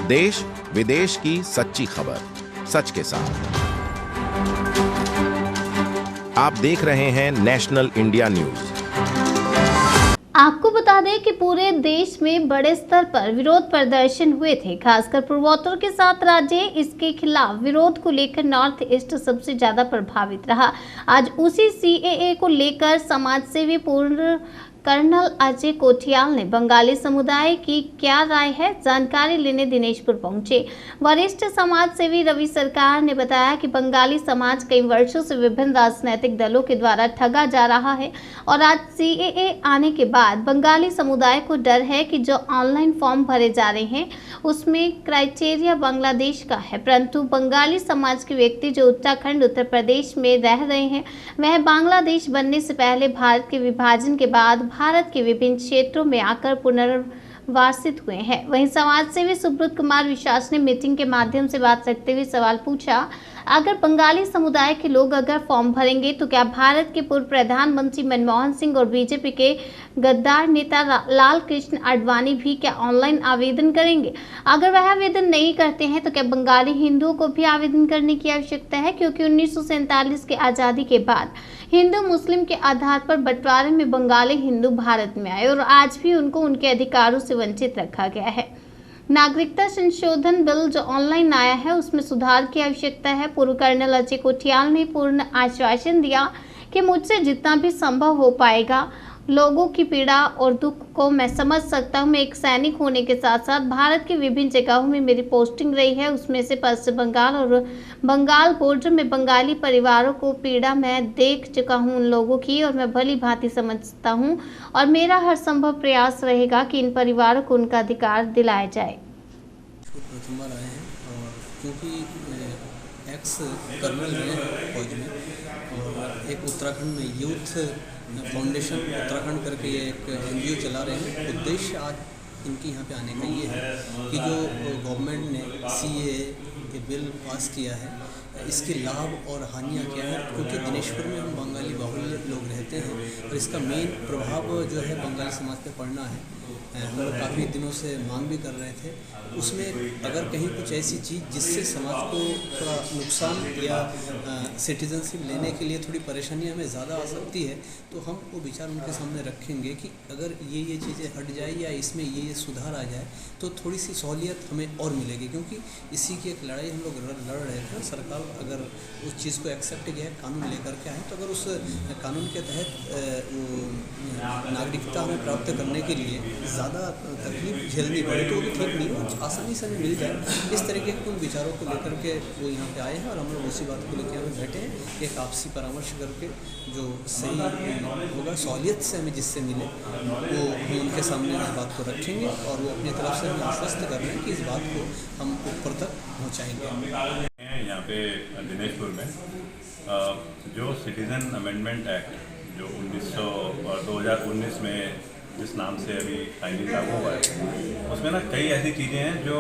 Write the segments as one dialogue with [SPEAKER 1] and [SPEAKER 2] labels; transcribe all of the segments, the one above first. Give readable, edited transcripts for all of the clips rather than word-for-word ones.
[SPEAKER 1] देश विदेश की सच्ची खबर सच के साथ। आप देख रहे हैं नेशनल इंडिया न्यूज।
[SPEAKER 2] आपको बता दें कि पूरे देश में बड़े स्तर पर विरोध प्रदर्शन हुए थे। खासकर पूर्वोत्तर के 7 राज्य इसके खिलाफ विरोध को लेकर नॉर्थ ईस्ट सबसे ज्यादा प्रभावित रहा। आज उसी सीएए को लेकर समाजसेवी पूर्व कर्नल अजय कोठियाल ने बंगाली समुदाय की क्या राय है जानकारी लेने दिनेशपुर पहुंचे। वरिष्ठ समाज सेवी रवि सरकार ने बताया कि बंगाली समाज कई वर्षों से विभिन्न राजनीतिक दलों के द्वारा ठगा जा रहा है और आज सीएए आने के बाद बंगाली समुदाय को डर है कि जो ऑनलाइन फॉर्म भरे जा रहे हैं उसमें क्राइटेरिया बांग्लादेश का है, परंतु बंगाली समाज के व्यक्ति जो उत्तराखंड उत्तर प्रदेश में रह रहे हैं वह बांग्लादेश बनने से पहले भारत के विभाजन के बाद भारत के विभिन्न क्षेत्रों में आकर पुनर्वासित हुए हैं। वहीं समाज सेवी सुब्रत कुमार विश्वास ने मीटिंग के माध्यम से बात रखते हुए सवाल पूछा, अगर बंगाली समुदाय के लोग अगर फॉर्म भरेंगे तो क्या भारत के पूर्व प्रधानमंत्री मनमोहन सिंह और बीजेपी के गद्दार नेता लाल कृष्ण आडवाणी भी क्या ऑनलाइन आवेदन करेंगे? अगर वह आवेदन नहीं करते हैं तो क्या बंगाली हिंदुओं को भी आवेदन करने की आवश्यकता है? क्योंकि 1947 के आज़ादी के बाद हिंदू मुस्लिम के आधार पर बंटवारे में बंगाली हिंदू भारत में आए और आज भी उनको उनके अधिकारों से वंचित रखा गया है। नागरिकता संशोधन बिल जो ऑनलाइन आया है उसमें सुधार की आवश्यकता है। पूर्व कर्नल अजय कोठियाल ने पूर्ण आश्वासन दिया कि मुझसे जितना भी संभव हो पाएगा लोगों की पीड़ा और दुख को मैं समझ सकता हूं। मैं एक सैनिक होने के साथ साथ भारत के विभिन्न जगहों में मेरी पोस्टिंग रही है, उसमें से पश्चिम बंगाल और बंगाल बॉर्डर में बंगाली परिवारों को पीड़ा मैं देख चुका हूं उन लोगों की, और मैं भली भांति समझता हूं और मेरा हर संभव प्रयास रहेगा कि इन परिवारों को उनका अधिकार दिलाया जाए।
[SPEAKER 3] प्रथम बार आए हैं और क्योंकि एक्स कर्नल हैं फौज में और एक उत्तराखंड में यूथ फाउंडेशन उत्तराखंड करके ये एक एनजीओ चला रहे हैं। उद्देश्य आज इनके यहाँ पे आने का ये है कि जो गवर्नमेंट ने सीएए के बिल पास किया है इसके लाभ और हानियाँ क्या हैं, क्योंकि दिनेशपुर में हम बंगाली बाहुल्य लोग रहते हैं और इसका मेन प्रभाव जो है बंगाली समाज पे पड़ना है। हम लोग काफ़ी दिनों से मांग भी कर रहे थे। उसमें अगर कहीं कुछ ऐसी चीज़ जिससे समाज को थोड़ा नुकसान या सिटीजनशिप लेने के लिए थोड़ी परेशानी हमें ज़्यादा आ सकती है तो हम वो विचार उनके सामने रखेंगे कि अगर ये चीज़ें हट जाए या इसमें ये सुधार आ जाए तो थोड़ी सी सहूलियत हमें और मिलेगी, क्योंकि इसी की एक लड़ाई हम लोग लड़ रहे थे। सरकार अगर उस चीज़ को एक्सेप्ट किया है, कानून लेकर के आए, तो अगर उस कानून के तहत नागरिकता हमें प्राप्त करने के लिए ज़्यादा तकलीफ झेलनी पड़े तो वो भी ठीक नहीं हो, आसानी से हमें मिल जाए। इस तरीके के उन विचारों को लेकर के वो यहाँ पे आए हैं और हम लोग उसी बात को लेकर हमें बैठे हैं। एक आपसी परामर्श करके जो सही होगा सहूलियत से हमें जिससे मिले वो हम उनके सामने इस बात को रखेंगे और वो अपनी तरफ से हमें आश्वस्त कर रहे हैं कि इस बात को हम ऊपर तक पहुँचाएँगे।
[SPEAKER 4] यहाँ पे दिनेशपुर में जो सिटीज़न अमेंडमेंट एक्ट जो 2019 में जिस नाम से अभी फाइनली लागू हुआ है उसमें ना कई ऐसी चीज़ें हैं जो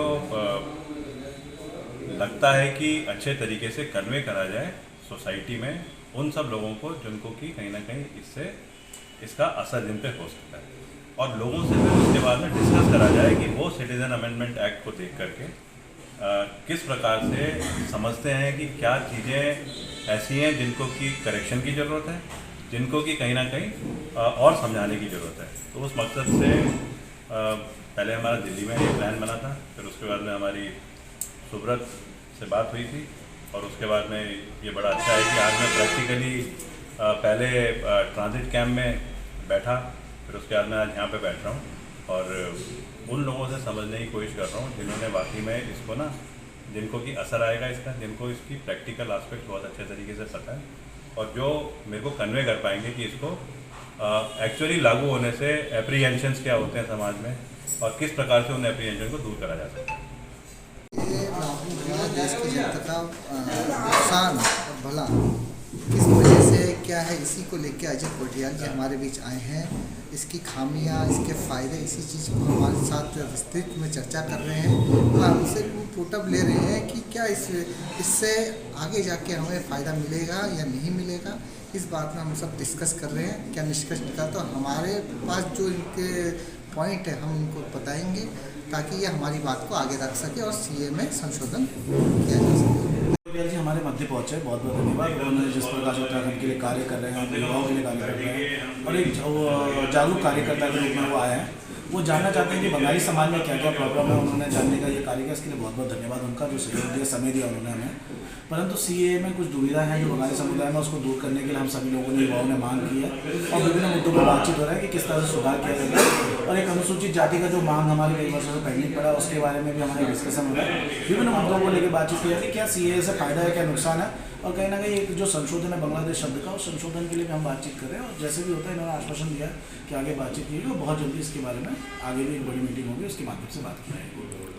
[SPEAKER 4] लगता है कि अच्छे तरीके से कन्वे करा जाए सोसाइटी में उन सब लोगों को जिनको कि कहीं ना कहीं इससे इसका असर जिन पे हो सकता है, और लोगों से फिर उसके बाद में डिस्कस करा जाए कि वो सिटीज़न अमेंडमेंट एक्ट को देख करके किस प्रकार से समझते हैं कि क्या चीज़ें ऐसी हैं जिनको कि करेक्शन की ज़रूरत है, जिनको कि कहीं ना कहीं और समझाने की ज़रूरत है। तो उस मकसद से पहले हमारा दिल्ली में एक प्लान बना था, फिर उसके बाद में हमारी सुब्रत से बात हुई थी और उसके बाद में ये बड़ा अच्छा है कि आज मैं प्रैक्टिकली पहले ट्रांजिट कैंप में बैठा, फिर उसके बाद मैं आज यहाँ पे बैठ रहा हूँ और उन लोगों से समझने की कोशिश कर रहा हूँ जिन्होंने वाकई में इसको ना, जिनको कि असर आएगा इसका, जिनको इसकी प्रैक्टिकल आस्पेक्ट बहुत अच्छे तरीके से पता है और जो मेरे को कन्वे कर पाएंगे कि इसको एक्चुअली लागू होने से एप्रीहेंशंस क्या होते हैं समाज में और किस प्रकार से उन एप्रीहेंशन को दूर करा जा सकता है।
[SPEAKER 5] ये लागू हुआ देश की जनता का नुकसान और भला किस वजह से क्या है, इसी को लेकर अजय कोठियाल जी हमारे बीच आए हैं। इसकी खामियां, इसके फ़ायदे, इसी चीज़ को हमारे साथ विस्तृत में चर्चा कर रहे हैं और हमसे पुटअप ले रहे हैं कि क्या इससे आगे जाके हमें फ़ायदा मिलेगा या नहीं मिलेगा। इस बात में हम सब डिस्कस कर रहे हैं। क्या निष्कर्ष निकला तो हमारे पास जो इनके पॉइंट है हम इनको बताएंगे ताकि ये हमारी बात को आगे रख सके और सीए में संशोधन किया जा सके।
[SPEAKER 6] जी हमारे मध्य पहुँचे, बहुत बहुत धन्यवाद। उन्होंने जिस प्रकार से उत्तराखंड के लिए कार्य कर रहे हैं, युवाओं के लिए कार्य कर रहे हैं और एक जागरूक कार्यकर्ता के रूप में वो आए हैं। वो जानना चाहते हैं कि बंगाली समाज में क्या क्या प्रॉब्लम है। उन्होंने जानने का ये कार्य किया, इसके लिए बहुत बहुत धन्यवाद उनका, जो सहयोग दिया, समय दिया उन्होंने हमें। परंतु सीए में कुछ दुविधा है जो बंगाली समुदाय में, उसको दूर करने के लिए हम सभी लोगों ने, युवाओं ने मांग की है और विभिन्न मुद्दों पर बातचीत हो रहा है कि किस तरह से सुधार किया जाता है। और एक अनुसूचित जाति का जो मांग हमारे कई वर्षों से पेंडिंग पड़ा, उसके बारे में भी हमारे डिस्कशन हो रहा है। विभिन्न मुद्दों को लेकर बातचीत की जाती है, क्या सीए से फायदा है, क्या नुकसान है, और कहीं ना कहीं एक जो संशोधन है बांग्लादेश शब्द का, उस संशोधन के लिए भी हम बातचीत कर रहे हैं। और जैसे भी होता है इन्होंने आश्वासन दिया कि आगे बातचीत की और बहुत जल्दी इसके बारे में आगे भी एक बड़ी मीटिंग होगी, उसके माध्यम से बात की जाएगी।